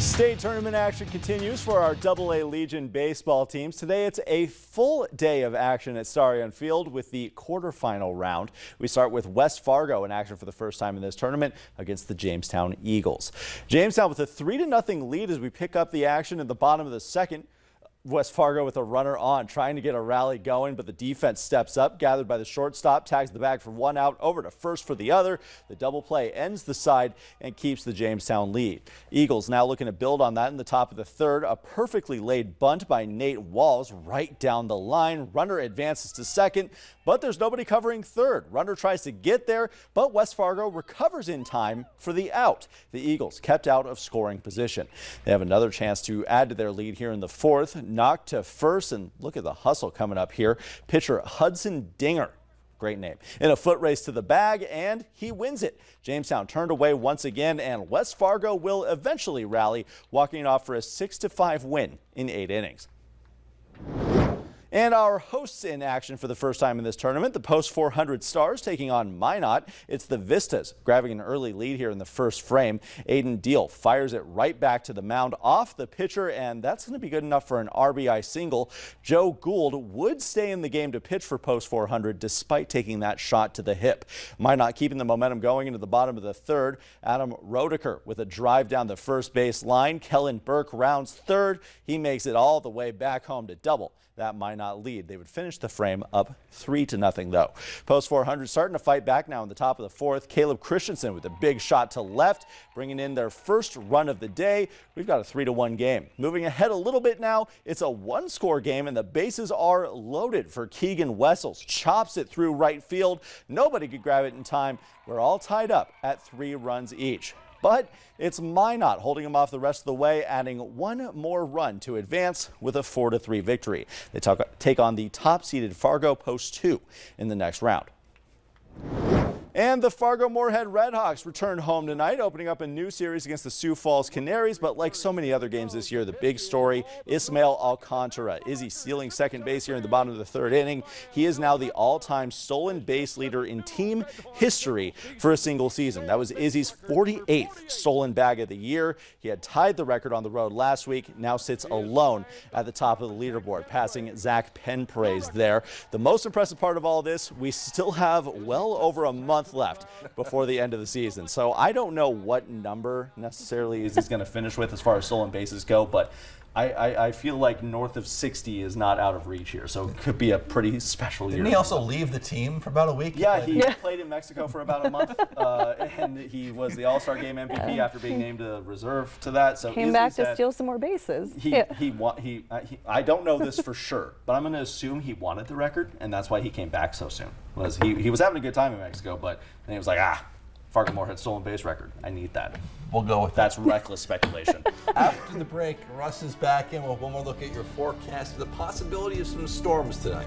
State tournament action continues for our AA Legion baseball teams. Today it's a full day of action at Starion Field with the quarterfinal round. We start with West Fargo in action for the first time in this tournament against the Jamestown Eagles. Jamestown with a 3-0 lead as we pick up the action in the bottom of the second. West Fargo with a runner on, trying to get a rally going, but the defense steps up, gathered by the shortstop, tags the bag for one out, over to first for the other. The double play ends the side and keeps the Jamestown lead. Eagles now looking to build on that in the top of the third. A perfectly laid bunt by Nate Walls right down the line. Runner advances to second, but there's nobody covering third. Runner tries to get there, but West Fargo recovers in time for the out. The Eagles kept out of scoring position. They have another chance to add to their lead here in the fourth. Knocked to first, and look at the hustle coming up here. Pitcher Hudson Dinger, great name, in a foot race to the bag, and he wins it. Jamestown turned away once again, and West Fargo will eventually rally, walking it off for a 6-5 win in 8 innings. And our hosts in action for the first time in this tournament, the Post 400 Stars taking on Minot. It's the Vistas grabbing an early lead here in the first frame. Aiden Deal fires it right back to the mound off the pitcher, and that's going to be good enough for an RBI single. Joe Gould would stay in the game to pitch for Post 400 despite taking that shot to the hip. Minot keeping the momentum going into the bottom of the third. Adam Rodeker with a drive down the first base line. Kellen Burke rounds third. He makes it all the way back home to double that Minot lead. They would finish the frame up 3-0 though. Post 400 starting to fight back now in the top of the fourth. Caleb Christensen with a big shot to left, bringing in their first run of the day. We've got a 3-1 game. Moving ahead a little bit now, it's a one-score game and the bases are loaded for Keegan Wessels. Chops it through right field. Nobody could grab it in time. We're all tied up at 3 runs each. But it's Minot holding them off the rest of the way, adding one more run to advance with a 4-3 victory. They take on the top-seeded Fargo Post 2 in the next round. And the Fargo-Moorhead Redhawks return home tonight, opening up a new series against the Sioux Falls Canaries. But like so many other games this year, the big story, Ismael Alcantara. Izzy stealing second base here in the bottom of the third inning. He is now the all-time stolen base leader in team history for a single season. That was Izzy's 48th stolen bag of the year. He had tied the record on the road last week, now sits alone at the top of the leaderboard, passing Zach Penpraise there. The most impressive part of all this, we still have well over a month left before the end of the season. So I don't know what number necessarily is he's going to finish with as far as stolen bases go, but I feel like north of 60 is not out of reach here. So it could be a pretty special year. Didn't he also leave the team for about a week? Yeah, he played in Mexico for about a month, and he was the All-Star Game MVP after being named a reserve to that. So came back to steal some more bases. I don't know this for sure, but I'm going to assume he wanted the record, and that's why he came back so soon. He was having a good time in Mexico, but then he was like, Fargo-Moorhead stolen base record. I need that. We'll go with That's reckless speculation. After the break, Russ is back in with one more look at your forecast of the possibility of some storms tonight.